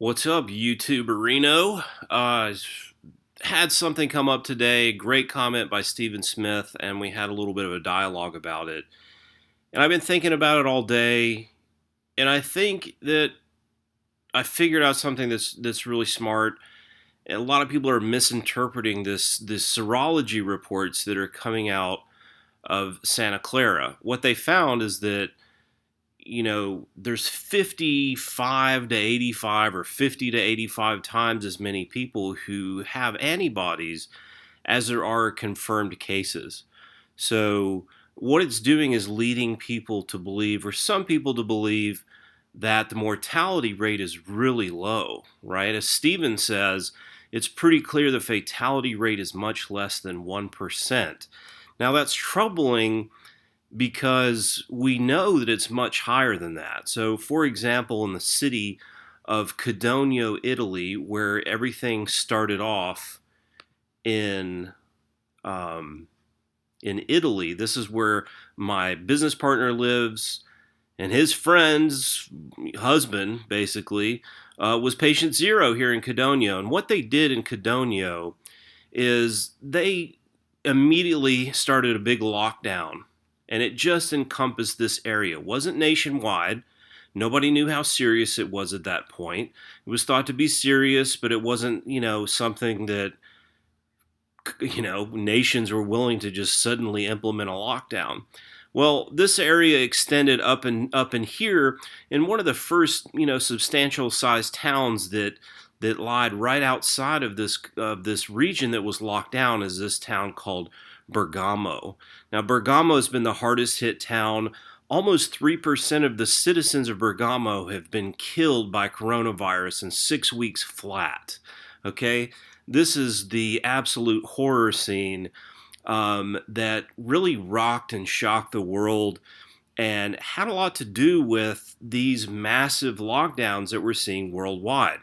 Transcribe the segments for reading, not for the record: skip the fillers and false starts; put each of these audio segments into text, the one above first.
What's up, YouTuberino? Had something come up today. Great comment by Stephen Smith, and we had a little bit of a dialogue about it. And I've been thinking about it all day, and I think that I figured out something that's really smart. And a lot of people are misinterpreting this serology reports that are coming out of Santa Clara. What they found is that there's 55 to 85 or 50 to 85 times as many people who have antibodies as there are confirmed cases. So, what it's doing is leading people to believe, or some people to believe, that the mortality rate is really low, right? As Steven says, it's pretty clear the fatality rate is much less than 1%. Now, that's troubling because we know that it's much higher than that. So, for example, in the city of Codogno, Italy, where everything started off in um, in Italy, this is where my business partner lives, and his friend's husband, basically, was patient zero here in Codogno. And what they did in Codogno is they immediately started a big lockdown, and it just encompassed this area. It wasn't nationwide. Nobody knew how serious it was at that point. It was thought to be serious, but it wasn't, something that, nations were willing to just suddenly implement a lockdown. Well, this area extended up in here, in one of the first, substantial sized towns that lied right outside of this region that was locked down is this town called Bergamo. Now, Bergamo has been the hardest hit town. Almost 3% of the citizens of Bergamo have been killed by coronavirus in 6 weeks flat. Okay? This is the absolute horror scene that really rocked and shocked the world and had a lot to do with these massive lockdowns that we're seeing worldwide.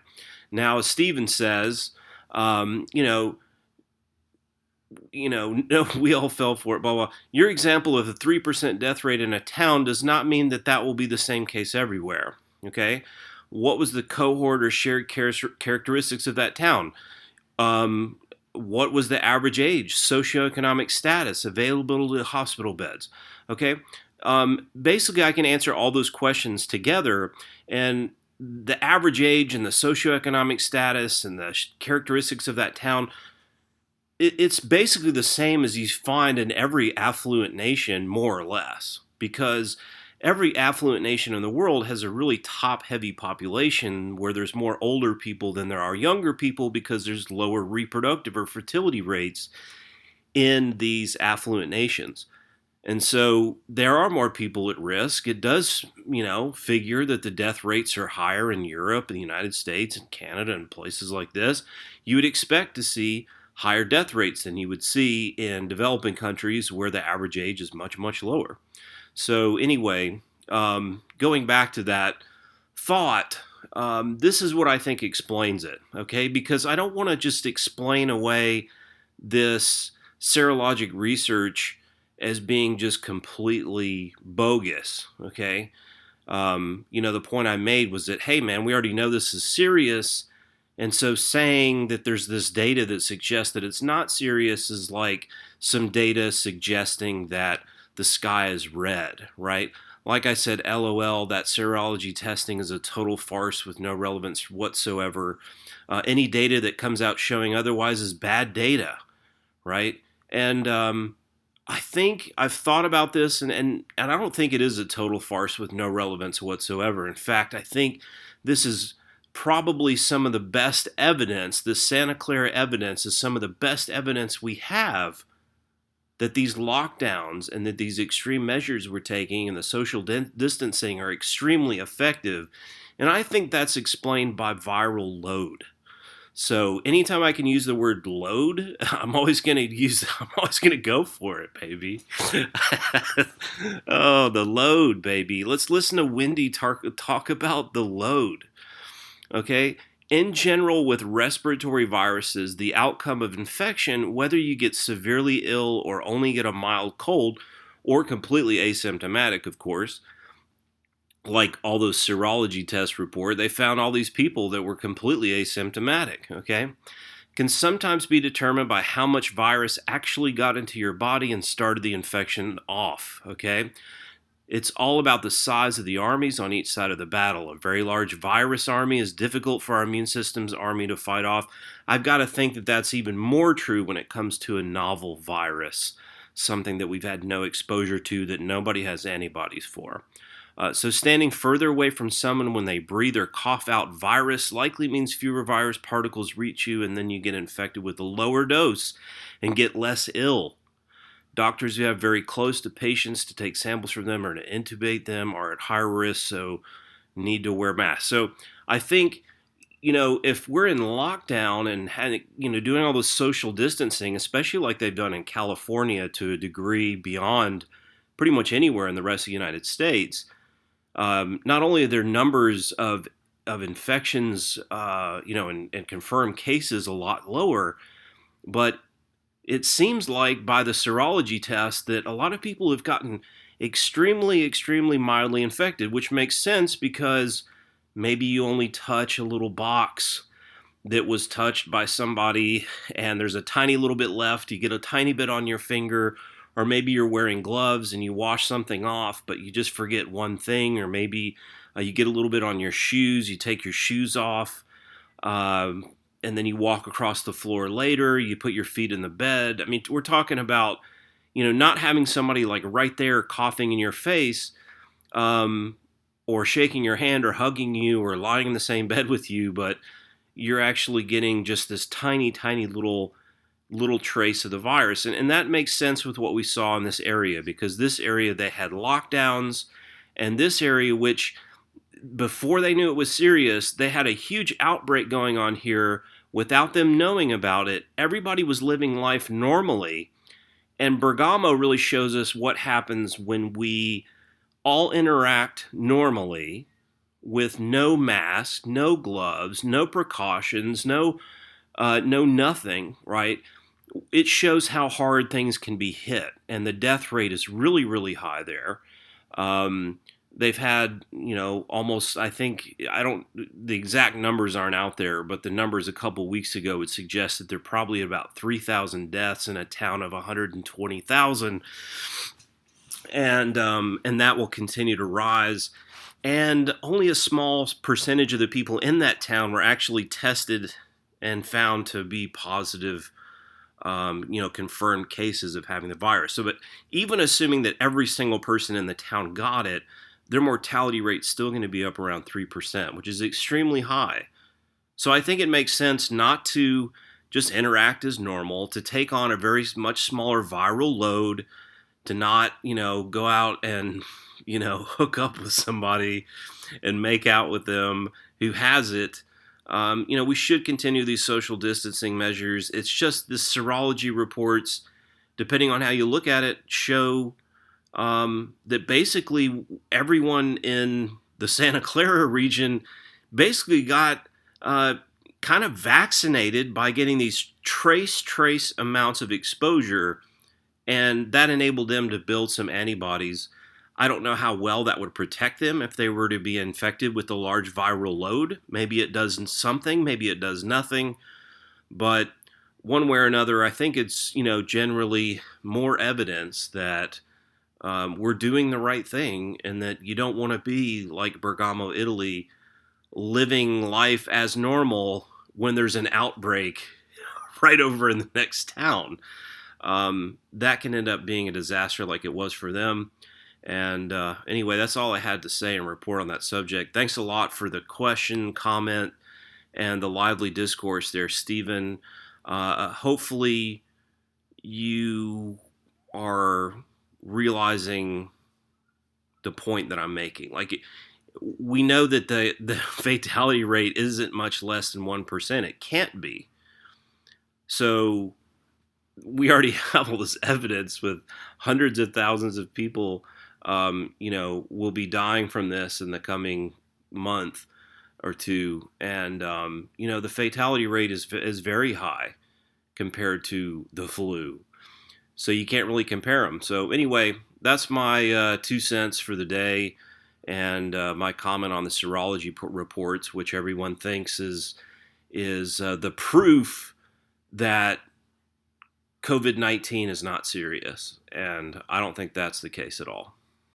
Now, as Steven says, no, we all fell for it, blah, blah. Your example of a 3% death rate in a town does not mean that that will be the same case everywhere, okay? What was the cohort or shared characteristics of that town? What was the average age, socioeconomic status, availability of hospital beds, okay? Basically, I can answer all those questions together, and the average age and the socioeconomic status and the characteristics of that town, it's basically the same as you find in every affluent nation, more or less, because every affluent nation in the world has a really top-heavy population where there's more older people than there are younger people because there's lower reproductive or fertility rates in these affluent nations. And so there are more people at risk. It does, figure that the death rates are higher in Europe and the United States and Canada and places like this. You would expect to see higher death rates than you would see in developing countries where the average age is much, much lower. So anyway, going back to that thought, this is what I think explains it, okay? Because I don't want to just explain away this serologic research as being just completely bogus, okay? The point I made was that, hey, man, we already know this is serious, and so saying that there's this data that suggests that it's not serious is like some data suggesting that the sky is red, right? Like I said, LOL, that serology testing is a total farce with no relevance whatsoever. Any data that comes out showing otherwise is bad data, right? And I think I've thought about this, and I don't think it is a total farce with no relevance whatsoever. In fact, I think this is probably some of the best evidence. The Santa Clara evidence is some of the best evidence we have that these lockdowns and that these extreme measures we're taking and the social distancing are extremely effective. And I think that's explained by viral load. So anytime I can use the word load, I'm always going to go for it, baby. Oh, the load, baby. Let's listen to Wendy talk about the load. Okay? In general, with respiratory viruses, the outcome of infection, whether you get severely ill or only get a mild cold, or completely asymptomatic, of course, like all those serology tests report, they found all these people that were completely asymptomatic, okay? Can sometimes be determined by how much virus actually got into your body and started the infection off, okay? It's all about the size of the armies on each side of the battle. A very large virus army is difficult for our immune system's army to fight off. I've got to think that that's even more true when it comes to a novel virus, something that we've had no exposure to, that nobody has antibodies for. So standing further away from someone when they breathe or cough out virus likely means fewer virus particles reach you, and then you get infected with a lower dose and get less ill. Doctors who have very close to patients to take samples from them or to intubate them are at higher risk, so need to wear masks. So I think, if we're in lockdown and doing all this social distancing, especially like they've done in California to a degree beyond pretty much anywhere in the rest of the United States, not only are their numbers of infections, and confirmed cases a lot lower, but it seems like by the serology test that a lot of people have gotten extremely, extremely mildly infected, which makes sense because maybe you only touch a little box that was touched by somebody and there's a tiny little bit left. You get a tiny bit on your finger, or maybe you're wearing gloves and you wash something off, but you just forget one thing, or maybe you get a little bit on your shoes, you take your shoes off. And then you walk across the floor later, you put your feet in the bed. I mean, we're talking about, not having somebody like right there coughing in your face, or shaking your hand or hugging you or lying in the same bed with you, but you're actually getting just this tiny, tiny little trace of the virus. And that makes sense with what we saw in this area, because this area, they had lockdowns, and this area, which before they knew it was serious, they had a huge outbreak going on here without them knowing about it. Everybody was living life normally. And Bergamo really shows us what happens when we all interact normally with no mask, no gloves, no precautions, no nothing, right? It shows how hard things can be hit. And the death rate is really, really high there. They've had, almost, the exact numbers aren't out there, but the numbers a couple weeks ago would suggest that there are probably about 3,000 deaths in a town of 120,000. And that will continue to rise. And only a small percentage of the people in that town were actually tested and found to be positive, confirmed cases of having the virus. So, but even assuming that every single person in the town got it, their mortality rate's still going to be up around 3%, which is extremely high. So I think it makes sense not to just interact as normal, to take on a very much smaller viral load, to not, go out and, hook up with somebody and make out with them who has it. We should continue these social distancing measures. It's just the serology reports, depending on how you look at it, show that basically everyone in the Santa Clara region basically got kind of vaccinated by getting these trace amounts of exposure, and that enabled them to build some antibodies. I don't know how well that would protect them if they were to be infected with a large viral load. Maybe it does something, maybe it does nothing, but one way or another, I think it's, generally more evidence that we're doing the right thing, and that you don't want to be like Bergamo, Italy, living life as normal when there's an outbreak right over in the next town. That can end up being a disaster like it was for them. And anyway, that's all I had to say and report on that subject. Thanks a lot for the question, comment, and the lively discourse there, Stephen. Hopefully you are realizing the point that I'm making. Like, we know that the fatality rate isn't much less than 1%. It can't be. So we already have all this evidence with hundreds of thousands of people, will be dying from this in the coming month or two. And, the fatality rate is very high compared to the flu. So you can't really compare them. So anyway, that's my 2 cents for the day. and my comment on the serology reports, which everyone thinks is the proof that COVID-19 is not serious, and I don't think that's the case at all.